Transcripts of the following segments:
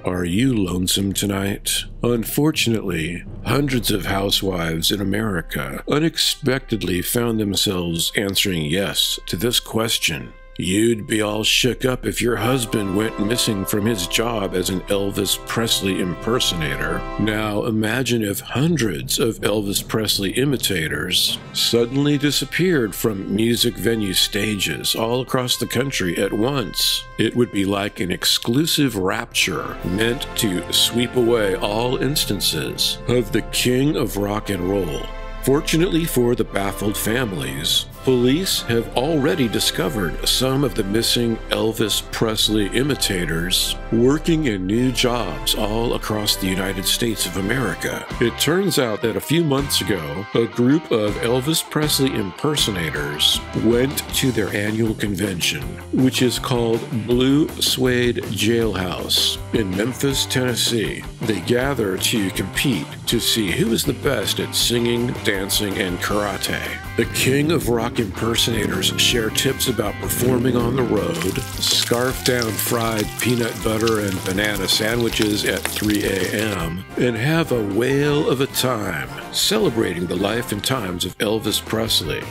Are you lonesome tonight? Unfortunately, hundreds of housewives in America unexpectedly found themselves answering yes to this question. You'd be all shook up if your husband went missing from his job as an Elvis Presley impersonator. Now imagine if hundreds of Elvis Presley imitators suddenly disappeared from music venue stages all across the country at once. It would be like an exclusive rapture meant to sweep away all instances of the king of rock and roll. Fortunately for the baffled families, police have already discovered some of the missing Elvis Presley imitators working in new jobs all across the United States of America. It turns out that a few months ago, a group of Elvis Presley impersonators went to their annual convention, which is called Blue Suede Jailhouse in Memphis, Tennessee. They gather to compete to see who is the best at singing, dancing, and karate. The king of rock impersonators share tips about performing on the road, scarf down fried peanut butter and banana sandwiches at 3 a.m., and have a whale of a time celebrating the life and times of Elvis Presley.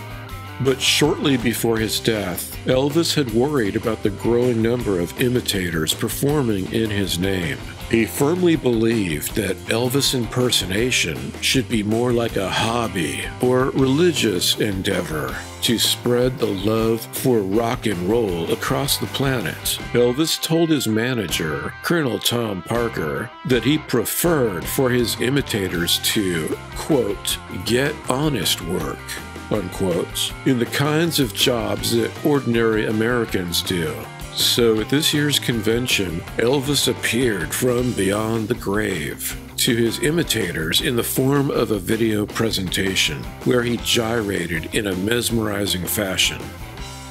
But shortly before his death, Elvis had worried about the growing number of imitators performing in his name. He firmly believed that Elvis impersonation should be more like a hobby or religious endeavor to spread the love for rock and roll across the planet. Elvis told his manager, Colonel Tom Parker, that he preferred for his imitators to, quote, get honest work, unquote, in the kinds of jobs that ordinary Americans do. So at this year's convention, Elvis appeared from beyond the grave to his imitators in the form of a video presentation where he gyrated in a mesmerizing fashion.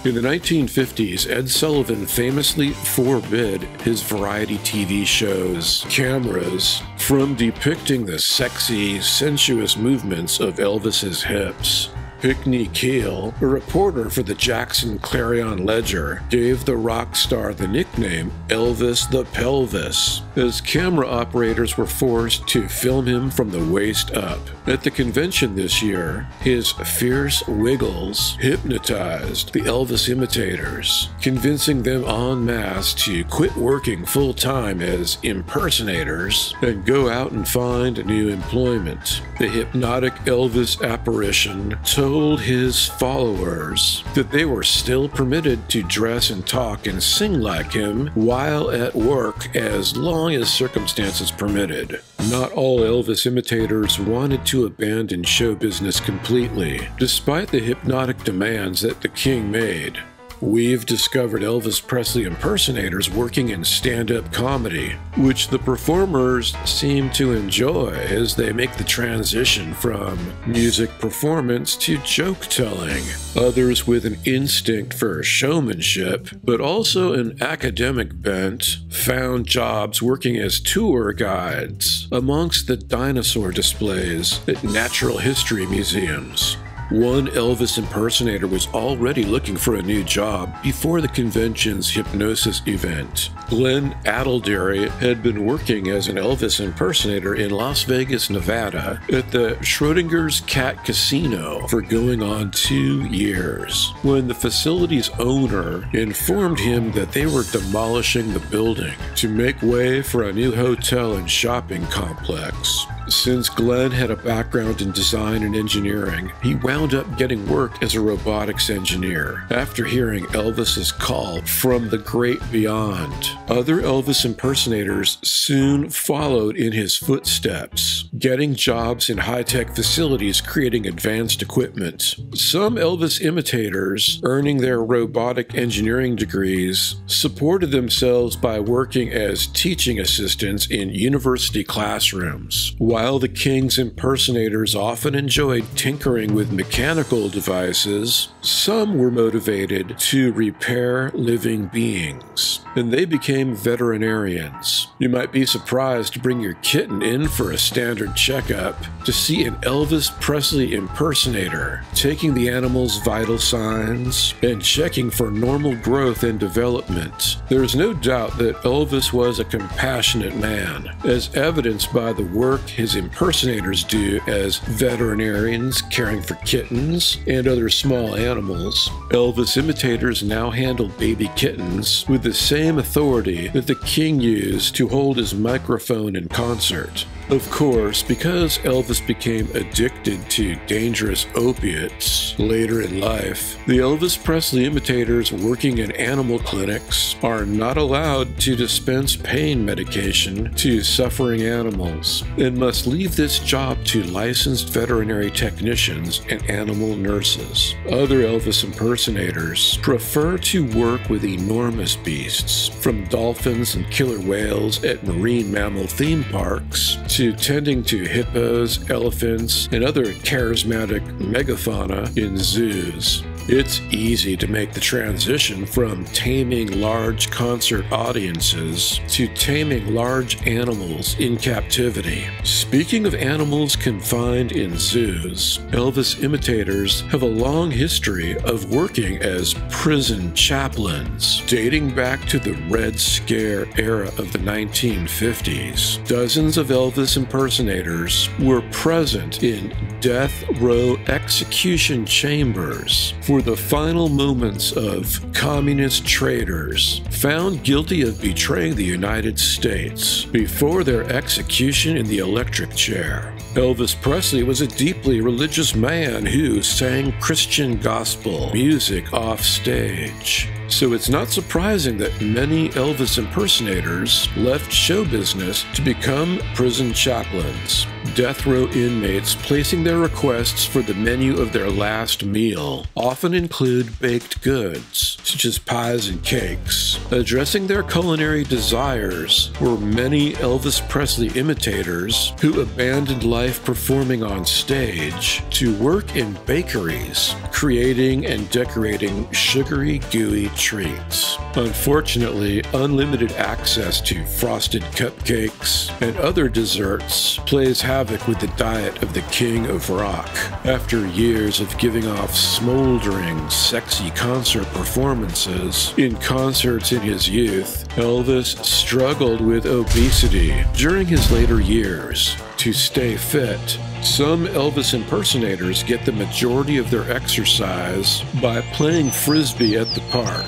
In the 1950s, Ed Sullivan famously forbid his variety TV shows cameras from depicting the sexy, sensuous movements of Elvis's hips. Pickney Keel, a reporter for the Jackson Clarion Ledger, gave the rock star the nickname Elvis the Pelvis, as camera operators were forced to film him from the waist up. At the convention this year, his fierce wiggles hypnotized the Elvis imitators, convincing them en masse to quit working full-time as impersonators and go out and find new employment. The hypnotic Elvis apparition told his followers that they were still permitted to dress and talk and sing like him while at work as long as circumstances permitted. Not all Elvis imitators wanted to abandon show business completely, despite the hypnotic demands that the king made. We've discovered Elvis Presley impersonators working in stand-up comedy, which the performers seem to enjoy as they make the transition from music performance to joke-telling. Others with an instinct for showmanship, but also an academic bent, found jobs working as tour guides amongst the dinosaur displays at natural history museums. One Elvis impersonator was already looking for a new job before the convention's hypnosis event. Glenn Adelderry had been working as an Elvis impersonator in Las Vegas, Nevada at the Schrodinger's Cat Casino for going on 2 years, when the facility's owner informed him that they were demolishing the building to make way for a new hotel and shopping complex. Since Glenn had a background in design and engineering, he wound up getting work as a robotics engineer after hearing Elvis's call from the great beyond. Other Elvis impersonators soon followed in his footsteps, getting jobs in high-tech facilities creating advanced equipment. Some Elvis imitators, earning their robotic engineering degrees, supported themselves by working as teaching assistants in university classrooms, While the king's impersonators often enjoyed tinkering with mechanical devices, some were motivated to repair living beings, and they became veterinarians. You might be surprised to bring your kitten in for a standard checkup to see an Elvis Presley impersonator, taking the animal's vital signs and checking for normal growth and development. There is no doubt that Elvis was a compassionate man, as evidenced by the work his impersonators do as veterinarians caring for kittens and other small animals. Elvis imitators now handle baby kittens with the same authority that the king used to hold his microphone in concert. Of course, because Elvis became addicted to dangerous opiates later in life, the Elvis Presley imitators working in animal clinics are not allowed to dispense pain medication to suffering animals and must leave this job to licensed veterinary technicians and animal nurses. Other Elvis impersonators prefer to work with enormous beasts, from dolphins and killer whales at marine mammal theme parks to tending to hippos, elephants, and other charismatic megafauna in zoos. It's easy to make the transition from taming large concert audiences to taming large animals in captivity. Speaking of animals confined in zoos, Elvis imitators have a long history of working as prison chaplains, dating back to the Red Scare era of the 1950s. Dozens of Elvis impersonators were present in death row execution chambers for the final moments of communist traitors found guilty of betraying the United States before their execution in the electric chair. Elvis Presley was a deeply religious man who sang Christian gospel music off stage. So it's not surprising that many Elvis impersonators left show business to become prison chaplains, death row inmates placing their requests for the menu of their last meal often include baked goods, such as pies and cakes. Addressing their culinary desires were many Elvis Presley imitators who abandoned life performing on stage to work in bakeries, creating and decorating sugary, gooey treats. Unfortunately, unlimited access to frosted cupcakes and other desserts plays havoc with the diet of the king of rock. After years of giving off smoldering, sexy concert performances in concerts in his youth, Elvis struggled with obesity during his later years. To stay fit, some Elvis impersonators get the majority of their exercise by playing frisbee at the park.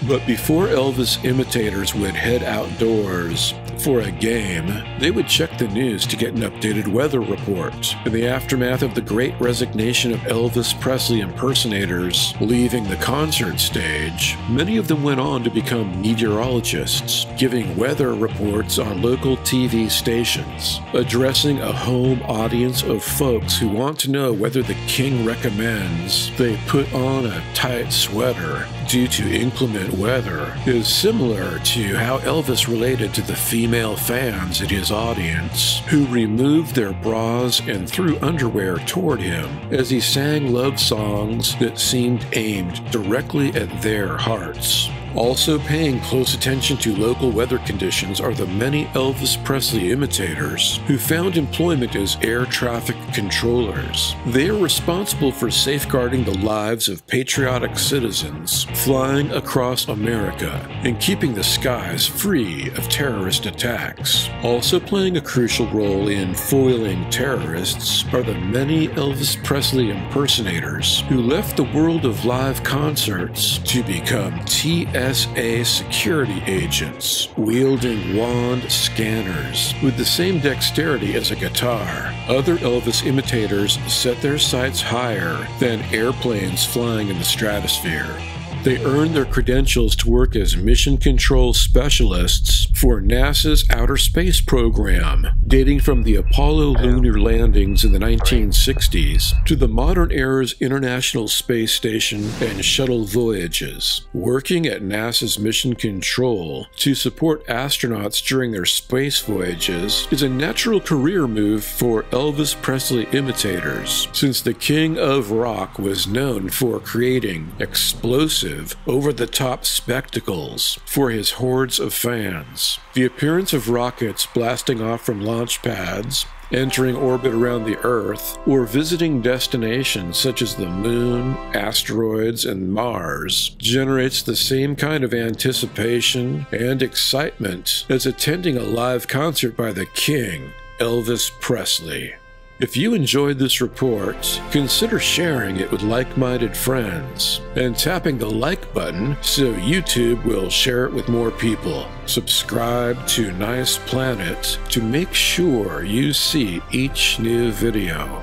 But before Elvis imitators would head outdoors for a game, they would check the news to get an updated weather report. In the aftermath of the Great Resignation of Elvis Presley impersonators leaving the concert stage, many of them went on to become meteorologists, giving weather reports on local TV stations, addressing a home audience of folks who want to know whether the king recommends they put on a tight sweater due to inclement weather is similar to how Elvis related to the female fans in his audience who removed their bras and threw underwear toward him as he sang love songs that seemed aimed directly at their hearts. Also paying close attention to local weather conditions are the many Elvis Presley imitators who found employment as air traffic controllers. They are responsible for safeguarding the lives of patriotic citizens flying across America and keeping the skies free of terrorist attacks. Also playing a crucial role in foiling terrorists are the many Elvis Presley impersonators who left the world of live concerts to become TSA security agents, wielding wand scanners with the same dexterity as a guitar. Other Elvis imitators set their sights higher than airplanes flying in the stratosphere. They earned their credentials to work as mission control specialists for NASA's outer space program, dating from the Apollo lunar landings in the 1960s to the modern era's International Space Station and shuttle voyages. Working at NASA's mission control to support astronauts during their space voyages is a natural career move for Elvis Presley imitators, since the king of rock was known for creating explosive, over-the-top spectacles for his hordes of fans. The appearance of rockets blasting off from launch pads, entering orbit around the Earth, or visiting destinations such as the Moon, asteroids, and Mars generates the same kind of anticipation and excitement as attending a live concert by the King, Elvis Presley. If you enjoyed this report, consider sharing it with like-minded friends and tapping the like button so YouTube will share it with more people. Subscribe to Nice Planet to make sure you see each new video.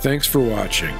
Thanks for watching.